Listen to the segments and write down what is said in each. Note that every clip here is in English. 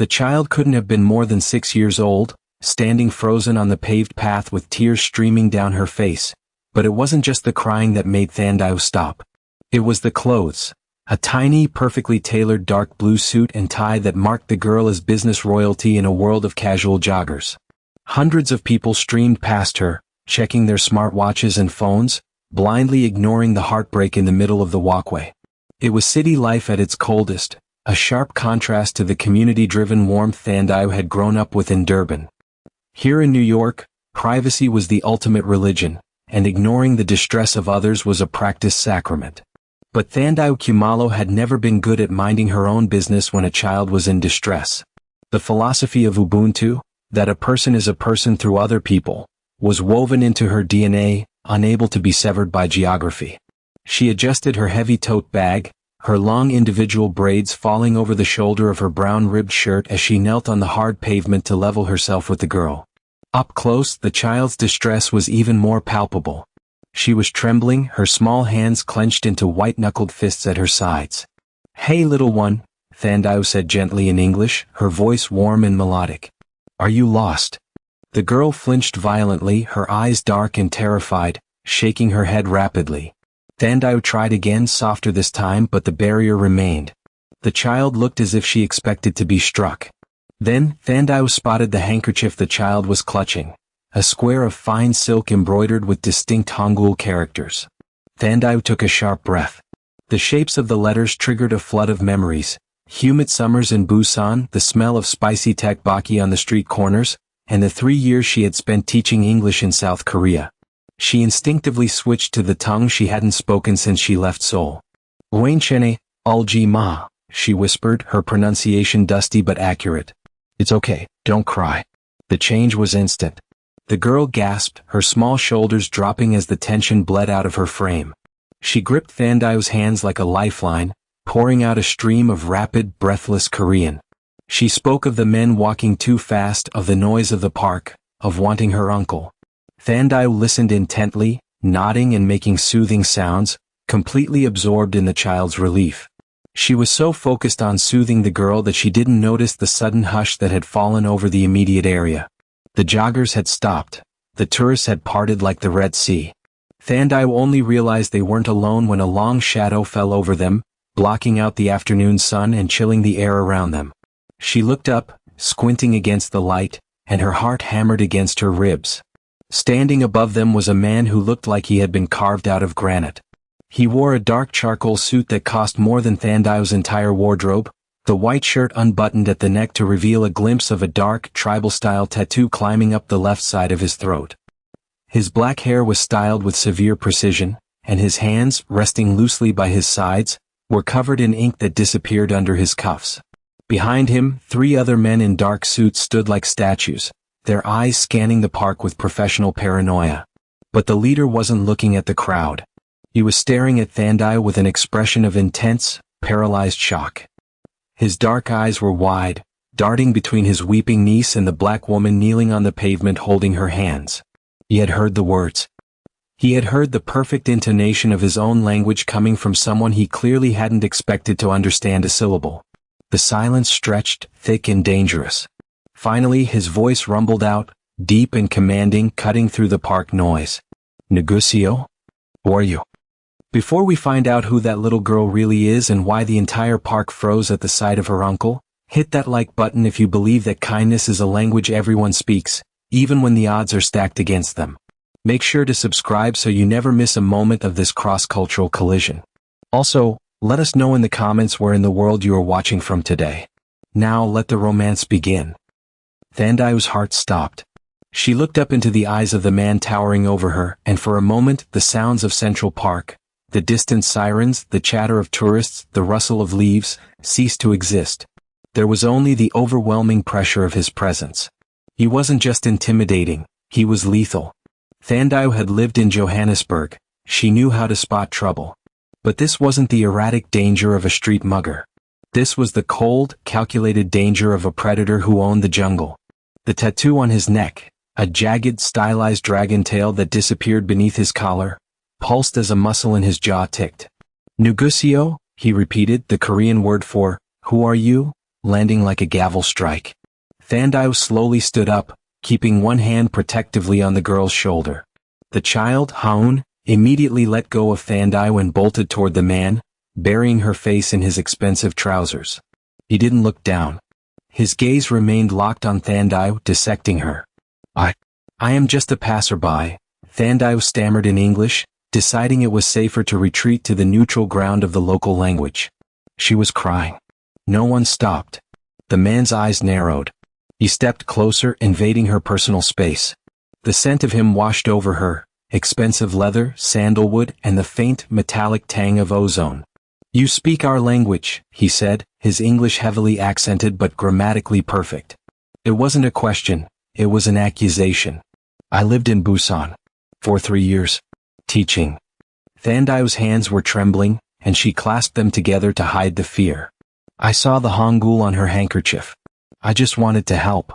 The child couldn't have been more than 6 years old, standing frozen on the paved path with tears streaming down her face. But it wasn't just the crying that made Thandiwe stop. It was the clothes. A tiny, perfectly tailored dark blue suit and tie that marked the girl as business royalty in a world of casual joggers. Hundreds of people streamed past her, checking their smartwatches and phones, blindly ignoring the heartbreak in the middle of the walkway. It was city life at its coldest, a sharp contrast to the community-driven warmth Thandiwe had grown up with in Durban. Here in New York, privacy was the ultimate religion, and ignoring the distress of others was a practiced sacrament. But Thandiwe Khumalo had never been good at minding her own business when a child was in distress. The philosophy of Ubuntu, that a person is a person through other people, was woven into her DNA, unable to be severed by geography. She adjusted her heavy tote bag, her long individual braids falling over the shoulder of her brown-ribbed shirt as she knelt on the hard pavement to level herself with the girl. Up close, the child's distress was even more palpable. She was trembling, her small hands clenched into white-knuckled fists at her sides. "Hey, little one," Thandiwe said gently in English, her voice warm and melodic. "Are you lost?" The girl flinched violently, her eyes dark and terrified, shaking her head rapidly. Thandiwe tried again, softer this time, but the barrier remained. The child looked as if she expected to be struck. Then, Thandiwe spotted the handkerchief the child was clutching, a square of fine silk embroidered with distinct Hangul characters. Thandiwe took a sharp breath. The shapes of the letters triggered a flood of memories. Humid summers in Busan, the smell of spicy tteokbokki on the street corners, and the 3 years she had spent teaching English in South Korea. She instinctively switched to the tongue she hadn't spoken since she left Seoul. "Wenchene, ulji ma," she whispered, her pronunciation dusty but accurate. "It's okay, don't cry." The change was instant. The girl gasped, her small shoulders dropping as the tension bled out of her frame. She gripped Thandiwe's hands like a lifeline, pouring out a stream of rapid, breathless Korean. She spoke of the men walking too fast, of the noise of the park, of wanting her uncle. Thandiwe listened intently, nodding and making soothing sounds, completely absorbed in the child's relief. She was so focused on soothing the girl that she didn't notice the sudden hush that had fallen over the immediate area. The joggers had stopped. The tourists had parted like the Red Sea. Thandiwe only realized they weren't alone when a long shadow fell over them, blocking out the afternoon sun and chilling the air around them. She looked up, squinting against the light, and her heart hammered against her ribs. Standing above them was a man who looked like he had been carved out of granite. He wore a dark charcoal suit that cost more than Thandiwe's entire wardrobe, the white shirt unbuttoned at the neck to reveal a glimpse of a dark, tribal-style tattoo climbing up the left side of his throat. His black hair was styled with severe precision, and his hands, resting loosely by his sides, were covered in ink that disappeared under his cuffs. Behind him, 3 other men in dark suits stood like statues, their eyes scanning the park with professional paranoia. But the leader wasn't looking at the crowd. He was staring at Thandiwe with an expression of intense, paralyzed shock. His dark eyes were wide, darting between his weeping niece and the black woman kneeling on the pavement holding her hands. He had heard the words. He had heard the perfect intonation of his own language coming from someone he clearly hadn't expected to understand a syllable. The silence stretched, thick and dangerous. Finally, his voice rumbled out, deep and commanding, cutting through the park noise. "Negusio? Who are you?" Before we find out who that little girl really is and why the entire park froze at the sight of her uncle, hit that like button if you believe that kindness is a language everyone speaks, even when the odds are stacked against them. Make sure to subscribe so you never miss a moment of this cross-cultural collision. Also, let us know in the comments where in the world you are watching from today. Now let the romance begin. Thandiwe's heart stopped. She looked up into the eyes of the man towering over her, and for a moment the sounds of Central Park, the distant sirens, the chatter of tourists, the rustle of leaves, ceased to exist. There was only the overwhelming pressure of his presence. He wasn't just intimidating, he was lethal. Thandiwe had lived in Johannesburg. She knew how to spot trouble. But this wasn't the erratic danger of a street mugger. This was the cold, calculated danger of a predator who owned the jungle. The tattoo on his neck, a jagged, stylized dragon tail that disappeared beneath his collar, pulsed as a muscle in his jaw ticked. "Negusio," he repeated, the Korean word for, "Who are you?" landing like a gavel strike. Thandiwe slowly stood up, keeping one hand protectively on the girl's shoulder. The child, Haun, immediately let go of Thandiwe and bolted toward the man, burying her face in his expensive trousers. He didn't look down. His gaze remained locked on Thandiwe, dissecting her. I am just a passerby, Thandiwe stammered in English, deciding it was safer to retreat to the neutral ground of the local language. She was crying. No one stopped. The man's eyes narrowed. He stepped closer, invading her personal space. The scent of him washed over her, expensive leather, sandalwood, and the faint, metallic tang of ozone. "You speak our language," he said, his English heavily accented but grammatically perfect. It wasn't a question, it was an accusation. "I lived in Busan for 3 years. Teaching." Thandiwe's hands were trembling, and she clasped them together to hide the fear. "I saw the hangul on her handkerchief. I just wanted to help."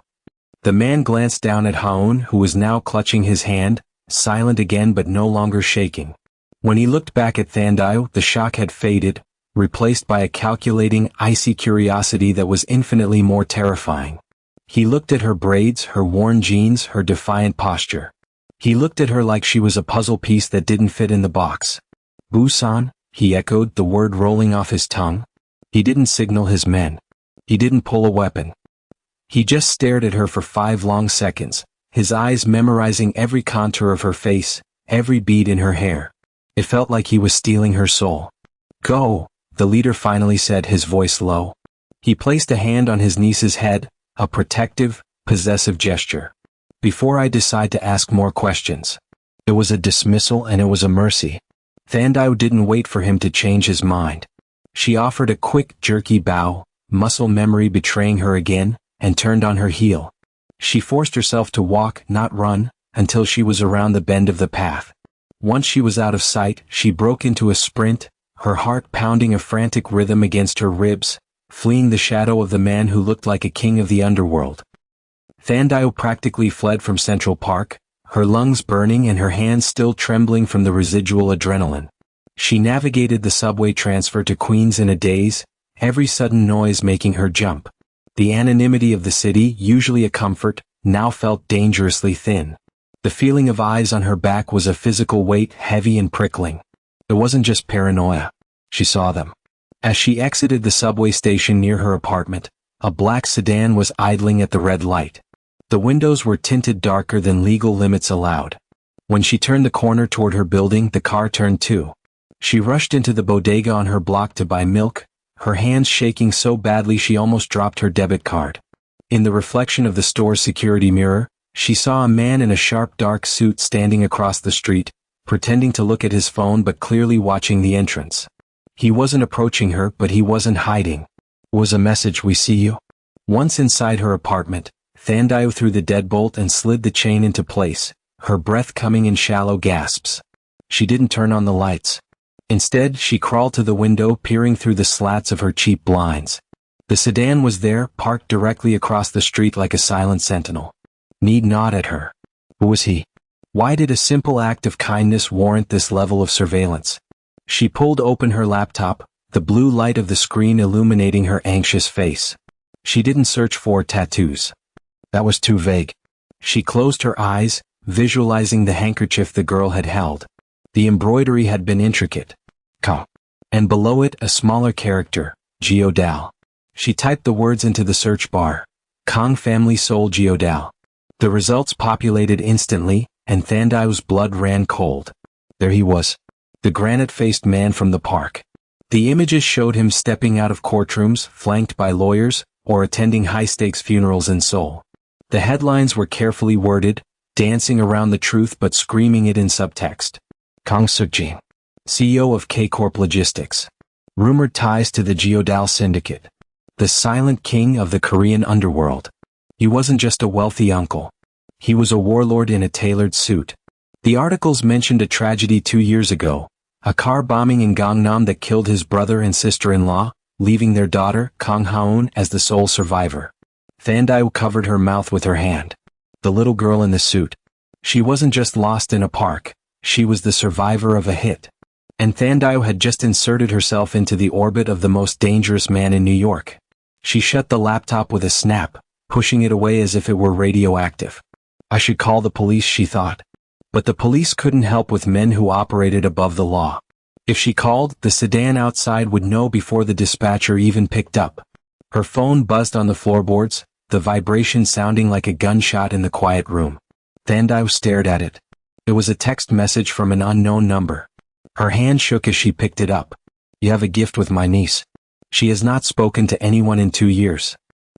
The man glanced down at Haun, who was now clutching his hand, silent again but no longer shaking. When he looked back at Thandiwe, the shock had faded, replaced by a calculating, icy curiosity that was infinitely more terrifying. He looked at her braids, her worn jeans, her defiant posture. He looked at her like she was a puzzle piece that didn't fit in the box. "Busan," he echoed, the word rolling off his tongue. He didn't signal his men. He didn't pull a weapon. He just stared at her for 5 long seconds, his eyes memorizing every contour of her face, every bead in her hair. It felt like he was stealing her soul. "Go," the leader finally said, his voice low. He placed a hand on his niece's head, a protective, possessive gesture. "Before I decide to ask more questions." It was a dismissal and it was a mercy. Thandiwe didn't wait for him to change his mind. She offered a quick, jerky bow, muscle memory betraying her again, and turned on her heel. She forced herself to walk, not run, until she was around the bend of the path. Once she was out of sight, she broke into a sprint, her heart pounding a frantic rhythm against her ribs, fleeing the shadow of the man who looked like a king of the underworld. Thandiwe practically fled from Central Park, her lungs burning and her hands still trembling from the residual adrenaline. She navigated the subway transfer to Queens in a daze, every sudden noise making her jump. The anonymity of the city, usually a comfort, now felt dangerously thin. The feeling of eyes on her back was a physical weight, heavy and prickling. It wasn't just paranoia. She saw them. As she exited the subway station near her apartment, a black sedan was idling at the red light. The windows were tinted darker than legal limits allowed. When she turned the corner toward her building, the car turned too. She rushed into the bodega on her block to buy milk, her hands shaking so badly she almost dropped her debit card. In the reflection of the store's security mirror, she saw a man in a sharp dark suit standing across the street, pretending to look at his phone but clearly watching the entrance. He wasn't approaching her, but he wasn't hiding. It was a message: "We see you." Once inside her apartment, Thandiwe threw the deadbolt and slid the chain into place, her breath coming in shallow gasps. She didn't turn on the lights. Instead, she crawled to the window, peering through the slats of her cheap blinds. The sedan was there, parked directly across the street like a silent sentinel. Need nod at her. Who was he? Why did a simple act of kindness warrant this level of surveillance? She pulled open her laptop, the blue light of the screen illuminating her anxious face. She didn't search for tattoos. That was too vague. She closed her eyes, visualizing the handkerchief the girl had held. The embroidery had been intricate. Ka. And below it a smaller character, Geodal. She typed the words into the search bar. Kong family soul Geodal. The results populated instantly, and Thandiwe's blood ran cold. There he was. The granite-faced man from the park. The images showed him stepping out of courtrooms, flanked by lawyers, or attending high-stakes funerals in Seoul. The headlines were carefully worded, dancing around the truth but screaming it in subtext. Kang Suk-jin, CEO of K-Corp Logistics. Rumored ties to the Geodal Syndicate. The silent king of the Korean underworld. He wasn't just a wealthy uncle. He was a warlord in a tailored suit. The articles mentioned a tragedy 2 years ago, a car bombing in Gangnam that killed his brother and sister-in-law, leaving their daughter, Kang Haun, as the sole survivor. Thandiwe covered her mouth with her hand. The little girl in the suit. She wasn't just lost in a park. She was the survivor of a hit. And Thandiwe had just inserted herself into the orbit of the most dangerous man in New York. She shut the laptop with a snap, pushing it away as if it were radioactive. I should call the police, she thought. But the police couldn't help with men who operated above the law. If she called, the sedan outside would know before the dispatcher even picked up. Her phone buzzed on the floorboards, the vibration sounding like a gunshot in the quiet room. Thandiwe stared at it. It was a text message from an unknown number. Her hand shook as she picked it up. You have a gift with my niece. She has not spoken to anyone in 2 years.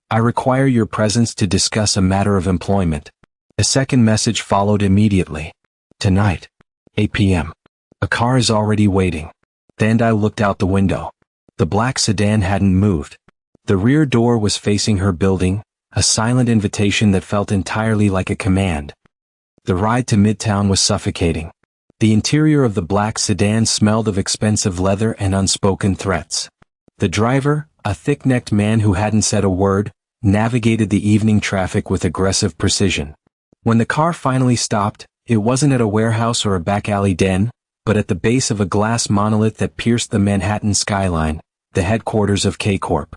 I require your presence to discuss a matter of employment. A second message followed immediately. Tonight, 8 p.m. A car is already waiting. Thandiwe looked out the window. The black sedan hadn't moved. The rear door was facing her building, a silent invitation that felt entirely like a command. The ride to Midtown was suffocating. The interior of the black sedan smelled of expensive leather and unspoken threats. The driver, a thick-necked man who hadn't said a word, navigated the evening traffic with aggressive precision. When the car finally stopped, it wasn't at a warehouse or a back-alley den, but at the base of a glass monolith that pierced the Manhattan skyline, the headquarters of K-Corp.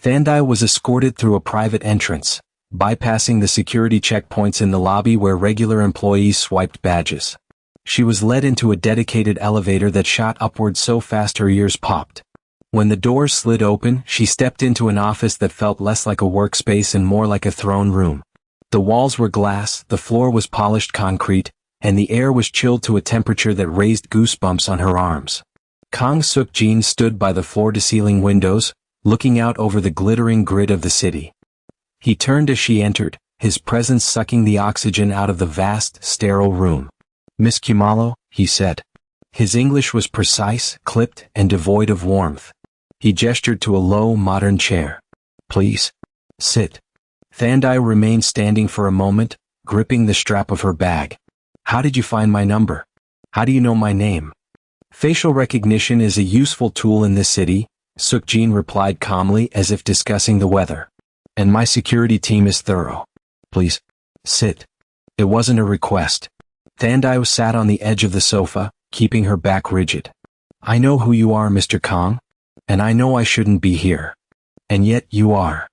Thandiwe was escorted through a private entrance, bypassing the security checkpoints in the lobby where regular employees swiped badges. She was led into a dedicated elevator that shot upward so fast her ears popped. When the doors slid open, she stepped into an office that felt less like a workspace and more like a throne room. The walls were glass, the floor was polished concrete, and the air was chilled to a temperature that raised goosebumps on her arms. Kang Suk-jin stood by the floor-to-ceiling windows, looking out over the glittering grid of the city. He turned as she entered, his presence sucking the oxygen out of the vast, sterile room. Miss Kumalo, he said. His English was precise, clipped, and devoid of warmth. He gestured to a low, modern chair. Please. Sit. Thandiwe remained standing for a moment, gripping the strap of her bag. How did you find my number? How do you know my name? Facial recognition is a useful tool in this city, Suk-jin replied calmly as if discussing the weather. And my security team is thorough. Please. Sit. It wasn't a request. Thandiwe sat on the edge of the sofa, keeping her back rigid. I know who you are, Mr. Kang. And I know I shouldn't be here. And yet you are.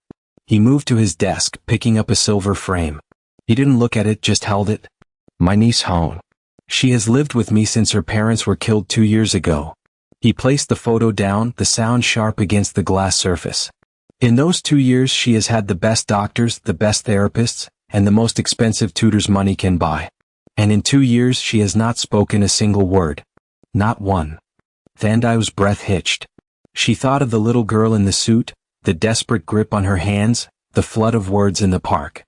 He moved to his desk, picking up a silver frame. He didn't look at it, just held it. My niece Hone. She has lived with me since her parents were killed 2 years ago. He placed the photo down, the sound sharp against the glass surface. In those 2 years she has had the best doctors, the best therapists, and the most expensive tutors money can buy. And in 2 years she has not spoken a single word. Not one. Thandiwe's breath hitched. She thought of the little girl in the suit, the desperate grip on her hands, the flood of words in the park.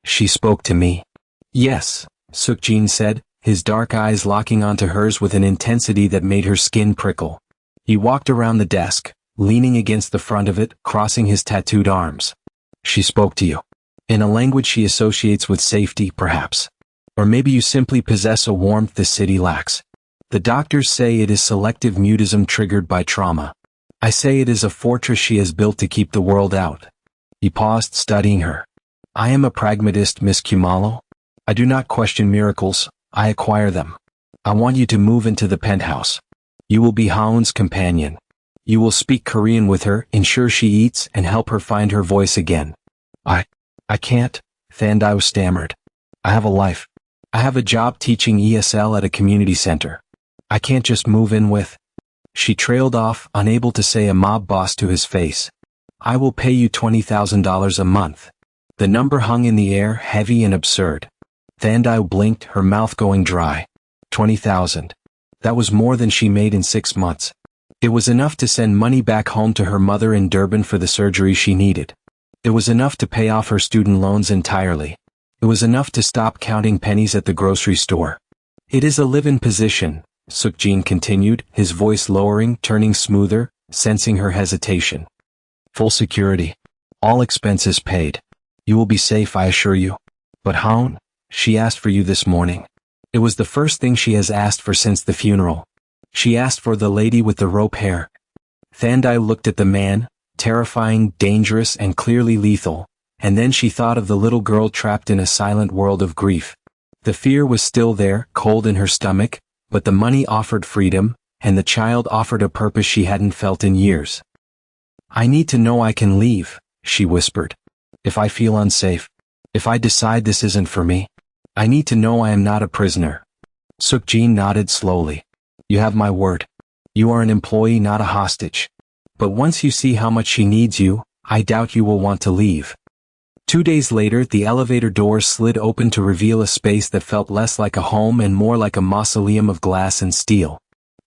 She spoke to me. Yes, Suk-jin said, his dark eyes locking onto hers with an intensity that made her skin prickle. He walked around the desk, leaning against the front of it, crossing his tattooed arms. She spoke to you. In a language she associates with safety, perhaps. Or maybe you simply possess a warmth the city lacks. The doctors say it is selective mutism triggered by trauma. I say it is a fortress she has built to keep the world out. He paused, studying her. I am a pragmatist, Miss Kumalo. I do not question miracles, I acquire them. I want you to move into the penthouse. You will be Haon's companion. You will speak Korean with her, ensure she eats, and help her find her voice again. I can't, Thandiwe stammered. I have a life. I have a job teaching ESL at a community center. I can't just move in with. She trailed off, unable to say a mob boss to his face. I will pay you $20,000 a month. The number hung in the air, heavy and absurd. Thandiwe blinked, her mouth going dry. 20,000. That was more than she made in 6 months. It was enough to send money back home to her mother in Durban for the surgery she needed. It was enough to pay off her student loans entirely. It was enough to stop counting pennies at the grocery store. It is a live-in position, Suk-jin continued, his voice lowering, turning smoother, sensing her hesitation. Full security. All expenses paid. You will be safe, I assure you. But Haon, she asked for you this morning. It was the first thing she has asked for since the funeral. She asked for the lady with the rope hair. Thandiwe looked at the man, terrifying, dangerous, and clearly lethal, and then she thought of the little girl trapped in a silent world of grief. The fear was still there, cold in her stomach, but the money offered freedom, and the child offered a purpose she hadn't felt in years. I need to know I can leave, she whispered. If I feel unsafe, if I decide this isn't for me, I need to know I am not a prisoner. Sukjin nodded slowly. You have my word. You are an employee, not a hostage. But once you see how much she needs you, I doubt you will want to leave. 2 days later, the elevator doors slid open to reveal a space that felt less like a home and more like a mausoleum of glass and steel.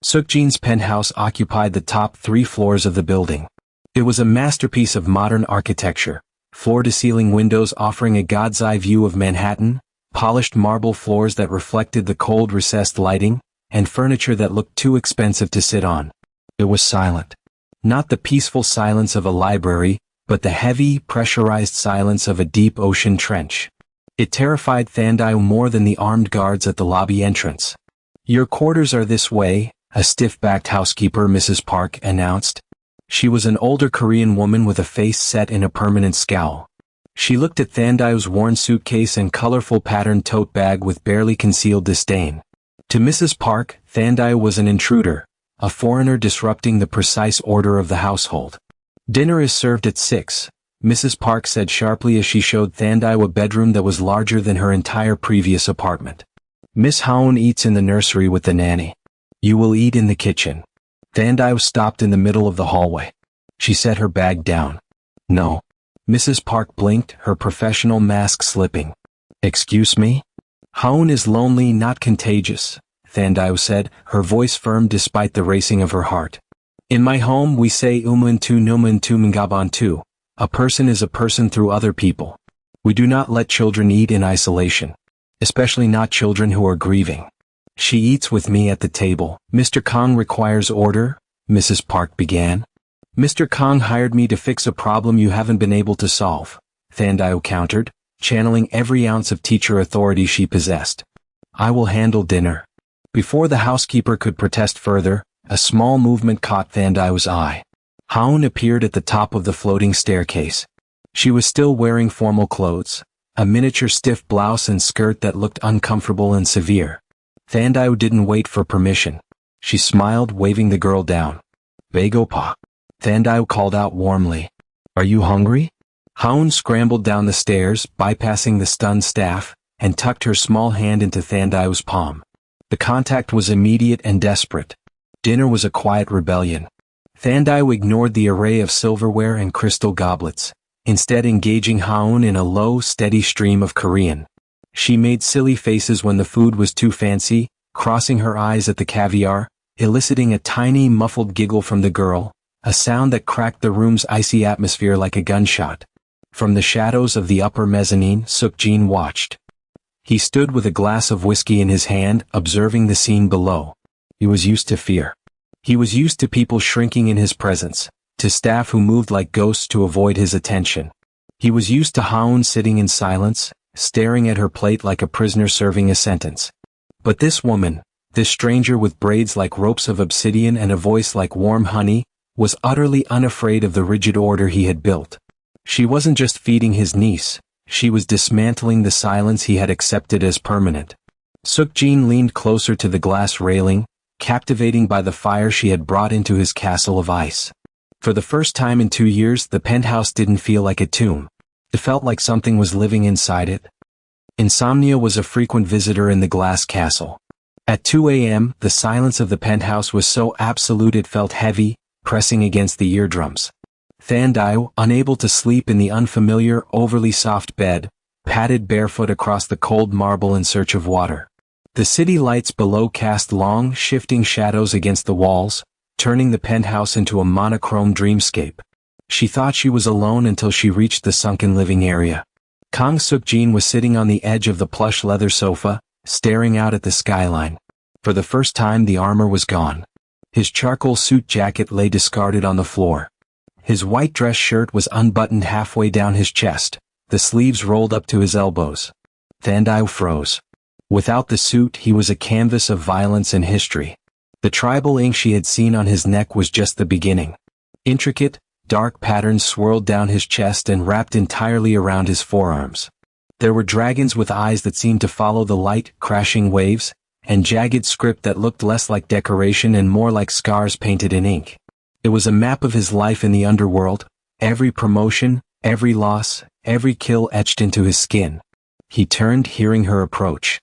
Sukjin's penthouse occupied the top 3 floors of the building. It was a masterpiece of modern architecture, floor-to-ceiling windows offering a god's eye view of Manhattan, polished marble floors that reflected the cold recessed lighting, and furniture that looked too expensive to sit on. It was silent. Not the peaceful silence of a library, but the heavy, pressurized silence of a deep ocean trench. It terrified Thandiwe more than the armed guards at the lobby entrance. Your quarters are this way, a stiff-backed housekeeper, Mrs. Park, announced. She was an older Korean woman with a face set in a permanent scowl. She looked at Thandiwe's worn suitcase and colorful patterned tote bag with barely concealed disdain. To Mrs. Park, Thandiwe was an intruder, a foreigner disrupting the precise order of the household. Dinner is served at 6, Mrs. Park said sharply as she showed Thandiwe a bedroom that was larger than her entire previous apartment. Miss Haun eats in the nursery with the nanny. You will eat in the kitchen. Thandiwe stopped in the middle of the hallway. She set her bag down. No. Mrs. Park blinked, her professional mask slipping. Excuse me? Haun is lonely, not contagious, Thandiwe said, her voice firm despite the racing of her heart. In my home we say umuntu numuntu mngabantu. A person is a person through other people. We do not let children eat in isolation. Especially not children who are grieving. She eats with me at the table. Mr. Kong requires order, Mrs. Park began. Mr. Kong hired me to fix a problem you haven't been able to solve, Thandiwe countered, channeling every ounce of teacher authority she possessed. I will handle dinner. Before the housekeeper could protest further, a small movement caught Thandiwe's eye. Haun appeared at the top of the floating staircase. She was still wearing formal clothes, a miniature stiff blouse and skirt that looked uncomfortable and severe. Thandiwe didn't wait for permission. She smiled, waving the girl down. Vegopa. Thandiwe called out warmly. Are you hungry? Haun scrambled down the stairs, bypassing the stunned staff, and tucked her small hand into Thandiwe's palm. The contact was immediate and desperate. Dinner was a quiet rebellion. Thandiwe ignored the array of silverware and crystal goblets, instead engaging Haun in a low, steady stream of Korean. She made silly faces when the food was too fancy, crossing her eyes at the caviar, eliciting a tiny, muffled giggle from the girl, a sound that cracked the room's icy atmosphere like a gunshot. From the shadows of the upper mezzanine, Sukjin watched. He stood with a glass of whiskey in his hand, observing the scene below. He was used to fear. He was used to people shrinking in his presence, to staff who moved like ghosts to avoid his attention. He was used to Haun sitting in silence, staring at her plate like a prisoner serving a sentence. But this woman, this stranger with braids like ropes of obsidian and a voice like warm honey, was utterly unafraid of the rigid order he had built. She wasn't just feeding his niece, she was dismantling the silence he had accepted as permanent. Sukjin leaned closer to the glass railing, captivating by the fire she had brought into his castle of ice. For the first time in 2 years, the penthouse didn't feel like a tomb. It felt like something was living inside it. Insomnia was a frequent visitor in the glass castle. At 2 a.m., the silence of the penthouse was so absolute it felt heavy, pressing against the eardrums. Thandiwe, unable to sleep in the unfamiliar, overly soft bed, padded barefoot across the cold marble in search of water. The city lights below cast long, shifting shadows against the walls, turning the penthouse into a monochrome dreamscape. She thought she was alone until she reached the sunken living area. Kang Sukjin was sitting on the edge of the plush leather sofa, staring out at the skyline. For the first time the armor was gone. His charcoal suit jacket lay discarded on the floor. His white dress shirt was unbuttoned halfway down his chest, the sleeves rolled up to his elbows. Thandiwe froze. Without the suit he was a canvas of violence and history. The tribal ink she had seen on his neck was just the beginning. Intricate, dark patterns swirled down his chest and wrapped entirely around his forearms. There were dragons with eyes that seemed to follow the light, crashing waves, and jagged script that looked less like decoration and more like scars painted in ink. It was a map of his life in the underworld, every promotion, every loss, every kill etched into his skin. He turned, hearing her approach.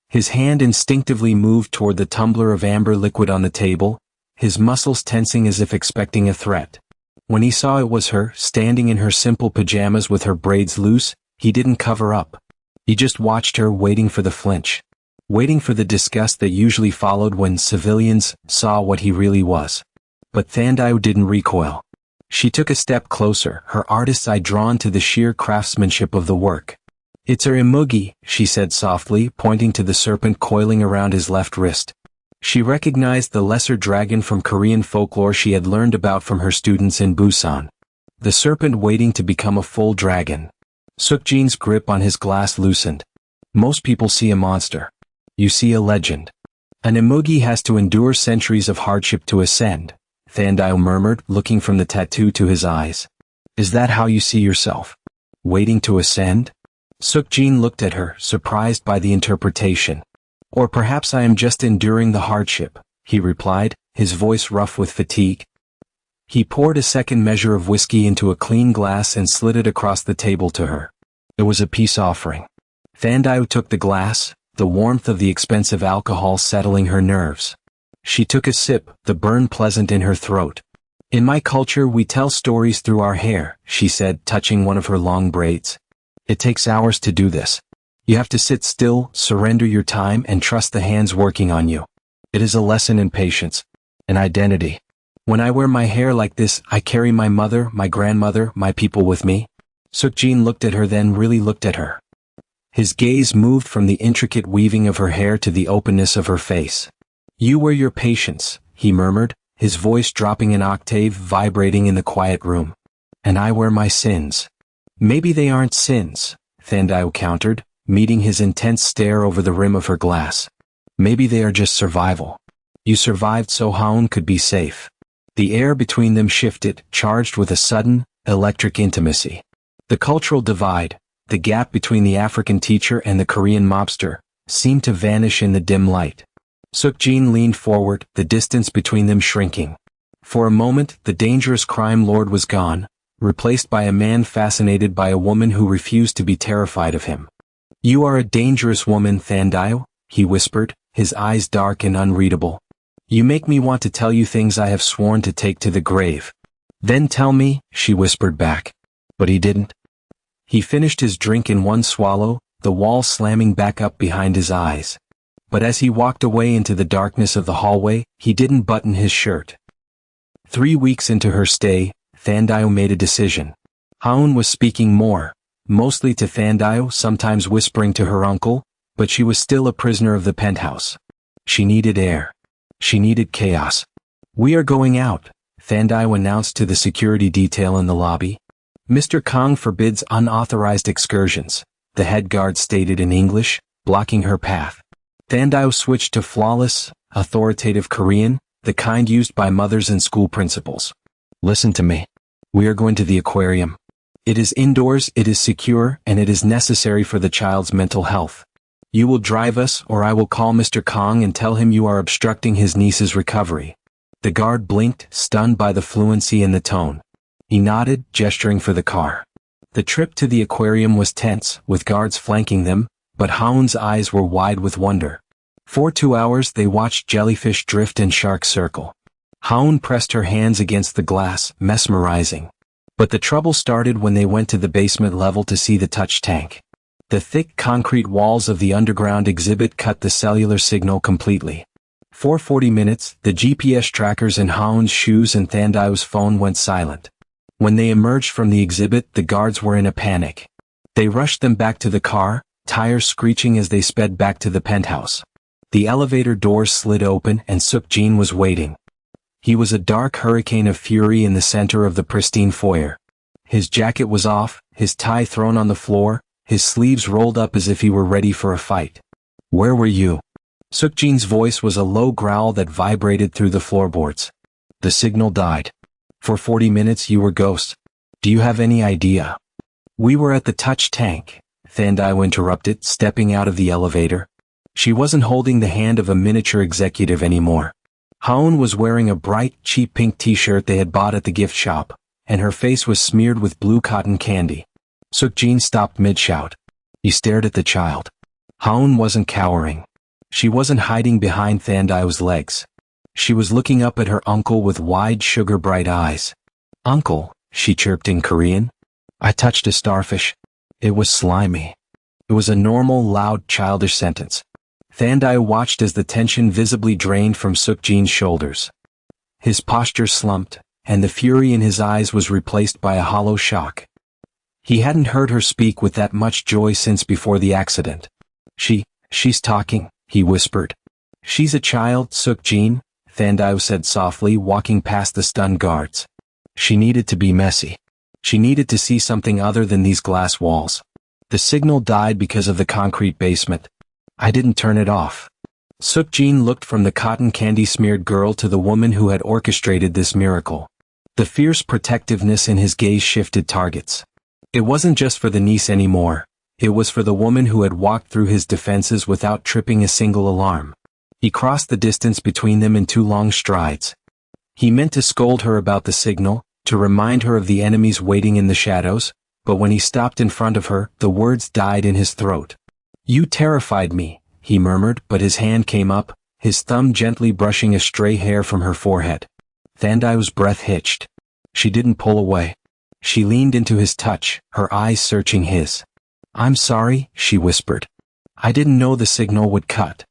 His hand instinctively moved toward the tumbler of amber liquid on the table, his muscles tensing as if expecting a threat. When he saw it was her, standing in her simple pajamas with her braids loose, he didn't cover up. He just watched her, waiting for the flinch. Waiting for the disgust that usually followed when civilians saw what he really was. But Thandiwe didn't recoil. She took a step closer, her artist's eye drawn to the sheer craftsmanship of the work. "It's her imugi," she said softly, pointing to the serpent coiling around his left wrist. She recognized the lesser dragon from Korean folklore she had learned about from her students in Busan. The serpent waiting to become a full dragon. Sukjin's grip on his glass loosened. "Most people see a monster. You see a legend. An imugi has to endure centuries of hardship to ascend," Thandiwe murmured, looking from the tattoo to his eyes. "Is that how you see yourself? Waiting to ascend?" Sukjin looked at her, surprised by the interpretation. "Or perhaps I am just enduring the hardship," he replied, his voice rough with fatigue. He poured a second measure of whiskey into a clean glass and slid it across the table to her. It was a peace offering. Thandiwe took the glass, the warmth of the expensive alcohol settling her nerves. She took a sip, the burn pleasant in her throat. "In my culture we tell stories through our hair," she said, touching one of her long braids. "It takes hours to do this. You have to sit still, surrender your time, and trust the hands working on you. It is a lesson in patience, an identity. When I wear my hair like this, I carry my mother, my grandmother, my people with me." Sukjin looked at her, then really looked at her. His gaze moved from the intricate weaving of her hair to the openness of her face. "You wear your patience," he murmured, his voice dropping an octave, vibrating in the quiet room. "And I wear my sins." "Maybe they aren't sins," Thandiwe countered, meeting his intense stare over the rim of her glass. "Maybe they are just survival. You survived so Haun could be safe." The air between them shifted, charged with a sudden, electric intimacy. The cultural divide, the gap between the African teacher and the Korean mobster, seemed to vanish in the dim light. Sukjin leaned forward, the distance between them shrinking. For a moment, the dangerous crime lord was gone, replaced by a man fascinated by a woman who refused to be terrified of him. "You are a dangerous woman, Thandiwe," he whispered, his eyes dark and unreadable. "You make me want to tell you things I have sworn to take to the grave." "Then tell me," she whispered back. But he didn't. He finished his drink in one swallow, the wall slamming back up behind his eyes. But as he walked away into the darkness of the hallway, he didn't button his shirt. 3 weeks into her stay, Thandiwe made a decision. Haun was speaking more, mostly to Thandiwe, sometimes whispering to her uncle, but she was still a prisoner of the penthouse. She needed air. She needed chaos. "We are going out," Thandiwe announced to the security detail in the lobby. "Mr. Kang forbids unauthorized excursions," the head guard stated in English, blocking her path. Thandiwe switched to flawless, authoritative Korean, the kind used by mothers and school principals. "Listen to me. We are going to the aquarium. It is indoors, it is secure, and it is necessary for the child's mental health. You will drive us, or I will call Mr. Kang and tell him you are obstructing his niece's recovery." The guard blinked, stunned by the fluency in the tone. He nodded, gesturing for the car. The trip to the aquarium was tense, with guards flanking them, but Haun's eyes were wide with wonder. For 2 hours they watched jellyfish drift and sharks circle. Haun pressed her hands against the glass, mesmerizing. But the trouble started when they went to the basement level to see the touch tank. The thick concrete walls of the underground exhibit cut the cellular signal completely. For 40 minutes, the GPS trackers in Haun's shoes and Thandiwe's phone went silent. When they emerged from the exhibit, the guards were in a panic. They rushed them back to the car, tires screeching as they sped back to the penthouse. The elevator doors slid open and Sukjin was waiting. He was a dark hurricane of fury in the center of the pristine foyer. His jacket was off, his tie thrown on the floor, his sleeves rolled up as if he were ready for a fight. "Where were you?" Sukjin's voice was a low growl that vibrated through the floorboards. "The signal died. For 40 minutes you were ghosts. Do you have any idea?" "We were at the touch tank," Thandiwe interrupted, stepping out of the elevator. She wasn't holding the hand of a miniature executive anymore. Haun was wearing a bright, cheap pink t-shirt they had bought at the gift shop, and her face was smeared with blue cotton candy. Sukjin stopped mid-shout. He stared at the child. Haun wasn't cowering. She wasn't hiding behind Thandiwe's legs. She was looking up at her uncle with wide sugar-bright eyes. "Uncle," she chirped in Korean. "I touched a starfish. It was slimy." It was a normal, loud, childish sentence. Thandiwe watched as the tension visibly drained from Sukjin's shoulders. His posture slumped, and the fury in his eyes was replaced by a hollow shock. He hadn't heard her speak with that much joy since before the accident. She's talking," he whispered. "She's a child, Sukjin," Thandiwe said softly, walking past the stunned guards. She needed to be messy. She needed to see something other than these glass walls. The signal died because of the concrete basement. "I didn't turn it off." Sukjin looked from the cotton candy-smeared girl to the woman who had orchestrated this miracle. The fierce protectiveness in his gaze shifted targets. It wasn't just for the niece anymore. It was for the woman who had walked through his defenses without tripping a single alarm. He crossed the distance between them in 2 long strides. He meant to scold her about the signal, to remind her of the enemies waiting in the shadows, but when he stopped in front of her, the words died in his throat. "You terrified me," he murmured, but his hand came up, his thumb gently brushing a stray hair from her forehead. Thandiwe's breath hitched. She didn't pull away. She leaned into his touch, her eyes searching his. "I'm sorry," she whispered. "I didn't know the signal would cut."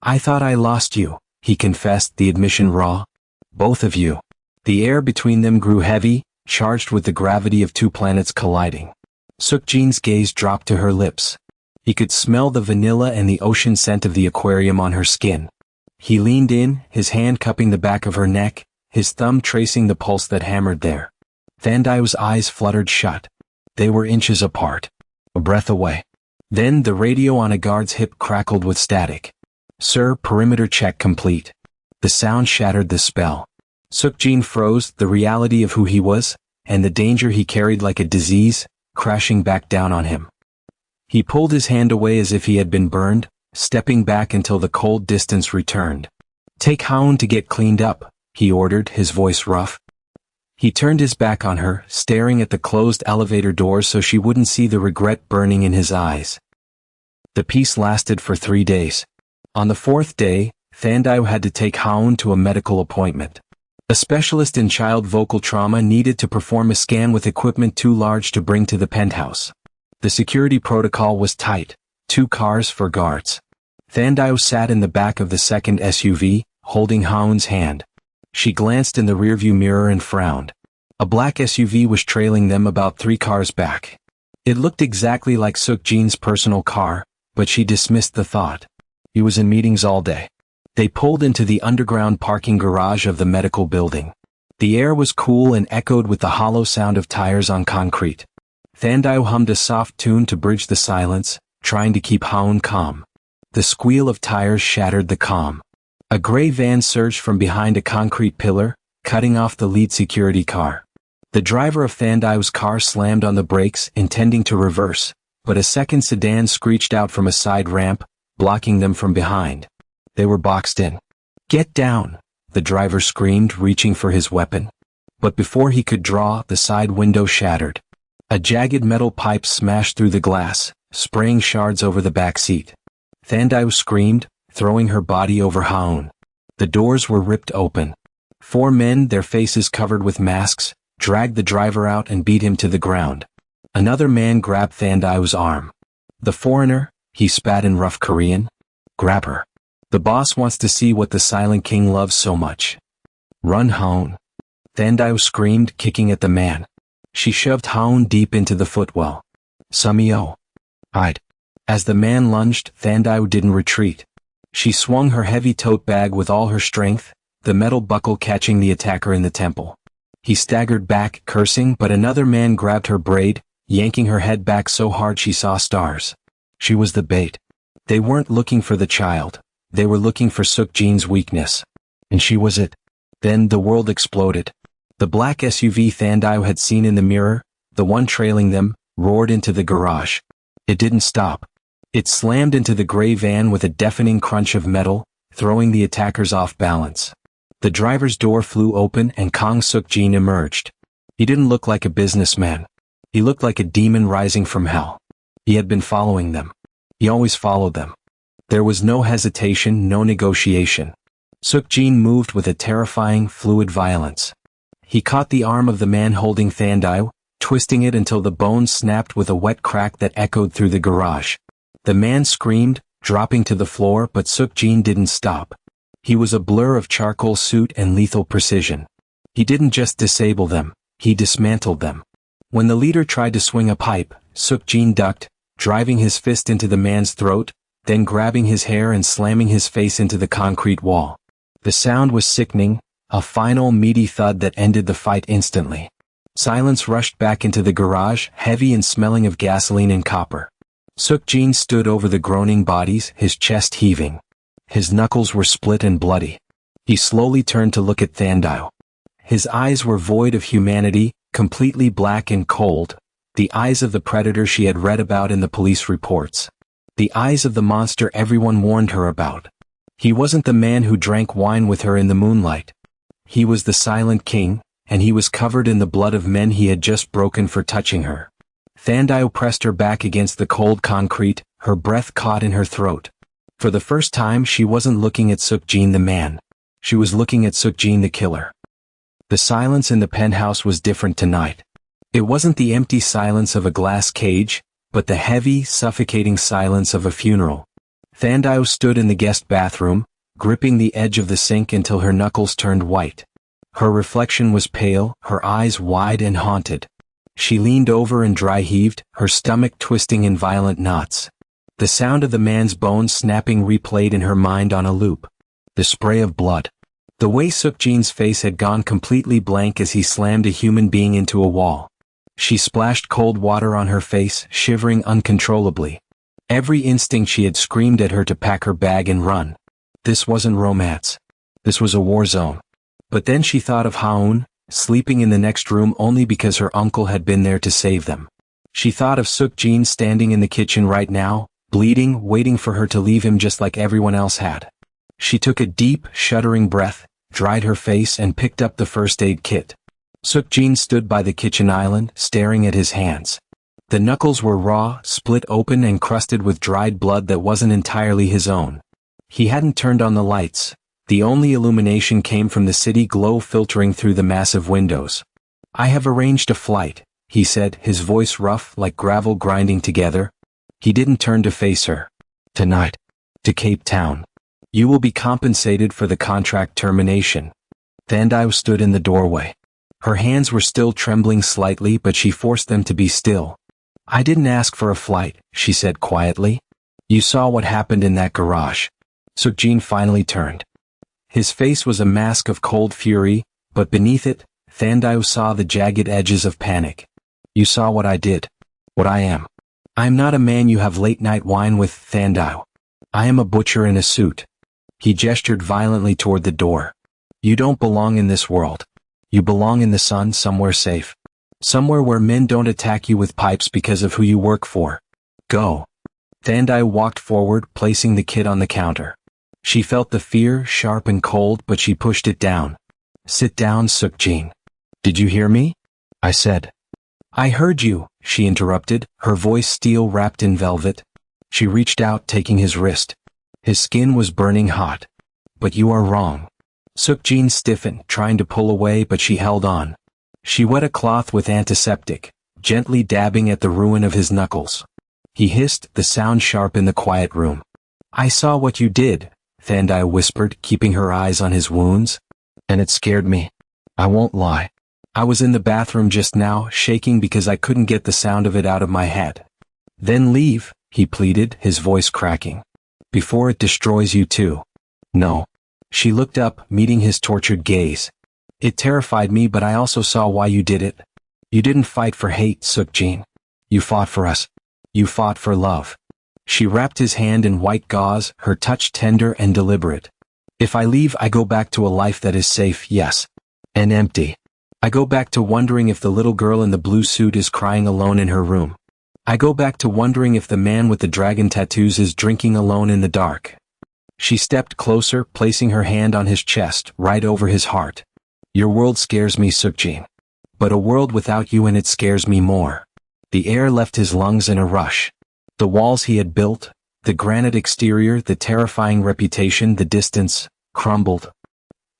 "I thought I lost you," he confessed, the admission raw. "Both of you." The air between them grew heavy, charged with the gravity of 2 planets colliding. Sukjin's gaze dropped to her lips. He could smell the vanilla and the ocean scent of the aquarium on her skin. He leaned in, his hand cupping the back of her neck, his thumb tracing the pulse that hammered there. Thandiwe's eyes fluttered shut. They were inches apart. A breath away. Then the radio on a guard's hip crackled with static. "Sir, perimeter check complete." The sound shattered the spell. Sukjin froze, the reality of who he was, and the danger he carried like a disease, crashing back down on him. He pulled his hand away as if he had been burned, stepping back until the cold distance returned. "Take Haun to get cleaned up," he ordered, his voice rough. He turned his back on her, staring at the closed elevator doors so she wouldn't see the regret burning in his eyes. The peace lasted for 3 days. On the 4th day, Thandiwe had to take Haun to a medical appointment. A specialist in child vocal trauma needed to perform a scan with equipment too large to bring to the penthouse. The security protocol was tight, 2 cars for guards. Thandiwe sat in the back of the second SUV, holding Haun's hand. She glanced in the rearview mirror and frowned. A black SUV was trailing them about 3 cars back. It looked exactly like Sukjin's personal car, but she dismissed the thought. He was in meetings all day. They pulled into the underground parking garage of the medical building. The air was cool and echoed with the hollow sound of tires on concrete. Thandiwe hummed a soft tune to bridge the silence, trying to keep Haun calm. The squeal of tires shattered the calm. A gray van surged from behind a concrete pillar, cutting off the lead security car. The driver of Thandiwe's car slammed on the brakes, intending to reverse, but a second sedan screeched out from a side ramp, blocking them from behind. They were boxed in. "Get down," the driver screamed, reaching for his weapon. But before he could draw, the side window shattered. A jagged metal pipe smashed through the glass, spraying shards over the back seat. Thandiwe screamed, throwing her body over Haun. The doors were ripped open. 4 men, their faces covered with masks, dragged the driver out and beat him to the ground. Another man grabbed Thandiwe's arm. "The foreigner," he spat in rough Korean. "Grab her. The boss wants to see what the Silent King loves so much." "Run, Haun," Thandiwe screamed, kicking at the man. She shoved Haun deep into the footwell. "Sumio." "Hide." As the man lunged, Thandiwe didn't retreat. She swung her heavy tote bag with all her strength, the metal buckle catching the attacker in the temple. He staggered back, cursing, but another man grabbed her braid, yanking her head back so hard she saw stars. She was the bait. They weren't looking for the child. They were looking for Sukjin's weakness. And she was it. Then the world exploded. The black SUV Thandiwe had seen in the mirror, the one trailing them, roared into the garage. It didn't stop. It slammed into the gray van with a deafening crunch of metal, throwing the attackers off balance. The driver's door flew open and Kang Sukjin emerged. He didn't look like a businessman. He looked like a demon rising from hell. He had been following them. He always followed them. There was no hesitation, no negotiation. Sukjin moved with a terrifying, fluid violence. He caught the arm of the man holding Thandiwe, twisting it until the bones snapped with a wet crack that echoed through the garage. The man screamed, dropping to the floor, but Sukjin didn't stop. He was a blur of charcoal suit and lethal precision. He didn't just disable them, he dismantled them. When the leader tried to swing a pipe, Sukjin ducked, driving his fist into the man's throat, then grabbing his hair and slamming his face into the concrete wall. The sound was sickening, a final meaty thud that ended the fight instantly. Silence rushed back into the garage, heavy and smelling of gasoline and copper. Sukjin stood over the groaning bodies, his chest heaving. His knuckles were split and bloody. He slowly turned to look at Thandiwe. His eyes were void of humanity, completely black and cold, the eyes of the predator she had read about in the police reports. The eyes of the monster everyone warned her about. He wasn't the man who drank wine with her in the moonlight. He was the silent king, and he was covered in the blood of men he had just broken for touching her. Thandiwe pressed her back against the cold concrete, her breath caught in her throat. For the first time she wasn't looking at Sukjin the man. She was looking at Sukjin the killer. The silence in the penthouse was different tonight. It wasn't the empty silence of a glass cage, but the heavy, suffocating silence of a funeral. Thandiwe stood in the guest bathroom, gripping the edge of the sink until her knuckles turned white. Her reflection was pale, her eyes wide and haunted. She leaned over and dry-heaved, her stomach twisting in violent knots. The sound of the man's bones snapping replayed in her mind on a loop. The spray of blood. The way Sukjin's face had gone completely blank as he slammed a human being into a wall. She splashed cold water on her face, shivering uncontrollably. Every instinct she had screamed at her to pack her bag and run. This wasn't romance. This was a war zone. But then she thought of Haun, sleeping in the next room only because her uncle had been there to save them. She thought of Sukjin standing in the kitchen right now, bleeding, waiting for her to leave him just like everyone else had. She took a deep, shuddering breath, dried her face and picked up the first aid kit. Sukjin stood by the kitchen island, staring at his hands. The knuckles were raw, split open and crusted with dried blood that wasn't entirely his own. He hadn't turned on the lights. The only illumination came from the city glow filtering through the massive windows. "I have arranged a flight," he said, his voice rough like gravel grinding together. He didn't turn to face her. "Tonight. To Cape Town. You will be compensated for the contract termination." Thandiwe stood in the doorway. Her hands were still trembling slightly, but she forced them to be still. "I didn't ask for a flight," she said quietly. "You saw what happened in that garage." Sukjin finally turned. His face was a mask of cold fury, but beneath it, Thandiwe saw the jagged edges of panic. "You saw what I did. What I am. I am not a man you have late-night wine with, Thandiwe. I am a butcher in a suit." He gestured violently toward the door. "You don't belong in this world. You belong in the sun, somewhere safe. Somewhere where men don't attack you with pipes because of who you work for. Go." Thandiwe walked forward, placing the kit on the counter. She felt the fear, sharp and cold, but she pushed it down. "Sit down, Sukjin." "Did you hear me?" I said. "I heard you," she interrupted, her voice steel wrapped in velvet. She reached out, taking his wrist. His skin was burning hot. "But you are wrong." Sukjin stiffened, trying to pull away, but she held on. She wet a cloth with antiseptic, gently dabbing at the ruin of his knuckles. He hissed, the sound sharp in the quiet room. "I saw what you did," Thandiwe whispered, keeping her eyes on his wounds. "And it scared me. I won't lie. I was in the bathroom just now, shaking because I couldn't get the sound of it out of my head." "Then leave," he pleaded, his voice cracking. "Before it destroys you too." "No." She looked up, meeting his tortured gaze. "It terrified me, but I also saw why you did it. You didn't fight for hate, Sukjin. You fought for us. You fought for love." She wrapped his hand in white gauze, her touch tender and deliberate. "If I leave, I go back to a life that is safe, yes. And empty. I go back to wondering if the little girl in the blue suit is crying alone in her room. I go back to wondering if the man with the dragon tattoos is drinking alone in the dark." She stepped closer, placing her hand on his chest, right over his heart. "Your world scares me, Sukjin. but a world without you in it scares me more. The air left his lungs in a rush. The walls he had built, the granite exterior, the terrifying reputation, the distance, crumbled.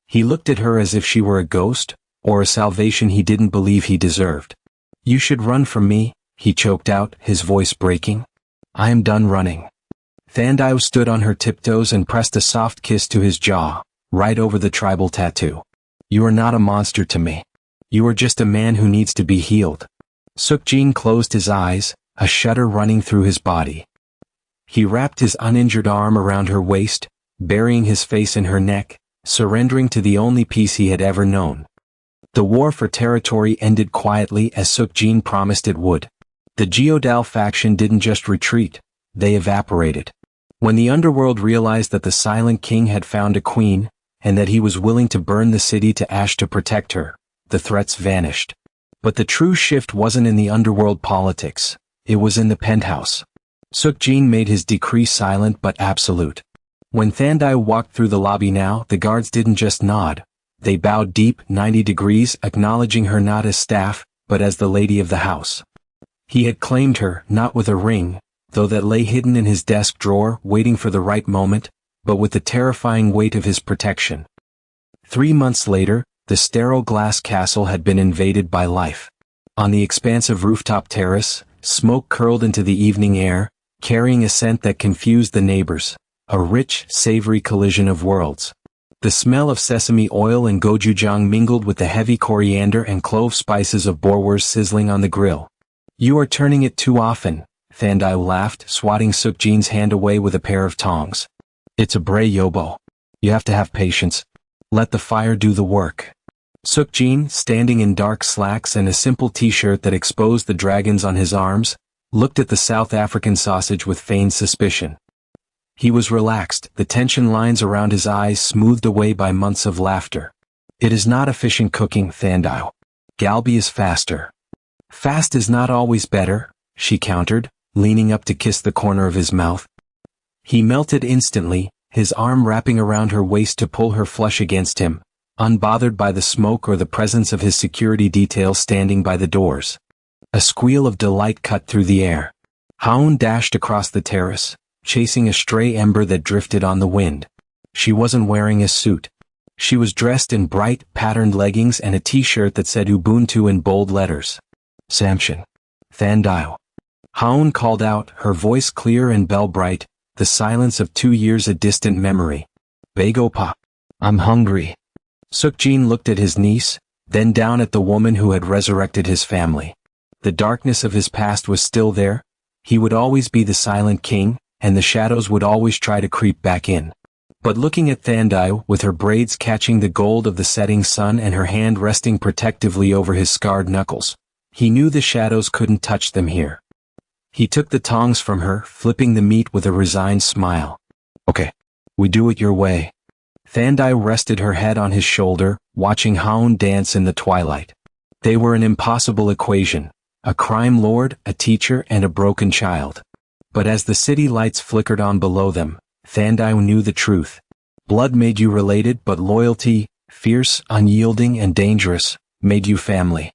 He looked at her as if she were a ghost, or a salvation he didn't believe he deserved. "You should run from me," he choked out, his voice breaking. "I am done running." Thandiwe stood on her tiptoes and pressed a soft kiss to his jaw, right over the tribal tattoo. "You are not a monster to me. You are just a man who needs to be healed." Sukjin closed his eyes, a shudder running through his body. He wrapped his uninjured arm around her waist, burying his face in her neck, surrendering to the only peace he had ever known. The war for territory ended quietly as Sukjin promised it would. The Geodal faction didn't just retreat, they evaporated. When the underworld realized that the Silent King had found a queen, and that he was willing to burn the city to ash to protect her, the threats vanished. But the true shift wasn't in the underworld politics, it was in the penthouse. Sukjin made his decree silent but absolute. When Thandiwe walked through the lobby now, the guards didn't just nod. They bowed deep, 90 degrees, acknowledging her not as staff, but as the lady of the house. He had claimed her, not with a ring, though that lay hidden in his desk drawer, waiting for the right moment, but with the terrifying weight of his protection. 3 months later, the sterile glass castle had been invaded by life. On the expansive rooftop terrace, smoke curled into the evening air, carrying a scent that confused the neighbors, a rich, savory collision of worlds. The smell of sesame oil and gochujang mingled with the heavy coriander and clove spices of boerewors sizzling on the grill. "You are turning it too often," Thandiwe laughed, swatting Sukjin's hand away with a pair of tongs. "It's a bray yobo. You have to have patience. Let the fire do the work." Sukjin, standing in dark slacks and a simple t-shirt that exposed the dragons on his arms, looked at the South African sausage with feigned suspicion. He was relaxed, the tension lines around his eyes smoothed away by months of laughter. "It is not efficient cooking, Thandiwe. Galbi is faster." "Fast is not always better," she countered, leaning up to kiss the corner of his mouth. He melted instantly, his arm wrapping around her waist to pull her flush against him, unbothered by the smoke or the presence of his security detail standing by the doors. A squeal of delight cut through the air. Haun dashed across the terrace, chasing a stray ember that drifted on the wind. She wasn't wearing a suit. She was dressed in bright, patterned leggings and a t-shirt that said Ubuntu in bold letters. "Samson." "Thandiwe." Haun called out, her voice clear and bell-bright, the silence of 2 years a distant memory. "Bagopa. I'm hungry." Sukjin looked at his niece, then down at the woman who had resurrected his family. The darkness of his past was still there. He would always be the Silent King, and the shadows would always try to creep back in. But looking at Thandiwe, with her braids catching the gold of the setting sun and her hand resting protectively over his scarred knuckles, he knew the shadows couldn't touch them here. He took the tongs from her, flipping the meat with a resigned smile. "Okay, we do it your way." Thandiwe rested her head on his shoulder, watching Haun dance in the twilight. They were an impossible equation, a crime lord, a teacher, and a broken child. But as the city lights flickered on below them, Thandiwe knew the truth. Blood made you related, but loyalty, fierce, unyielding, and dangerous, made you family.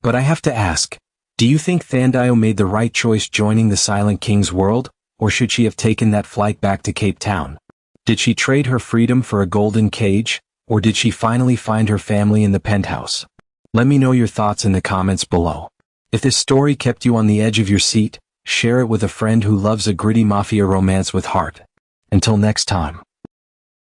But I have to ask, do you think Thandiwe made the right choice joining the Silent King's world, or should she have taken that flight back to Cape Town? Did she trade her freedom for a golden cage, or did she finally find her family in the penthouse? Let me know your thoughts in the comments below. If this story kept you on the edge of your seat, share it with a friend who loves a gritty mafia romance with heart. Until next time.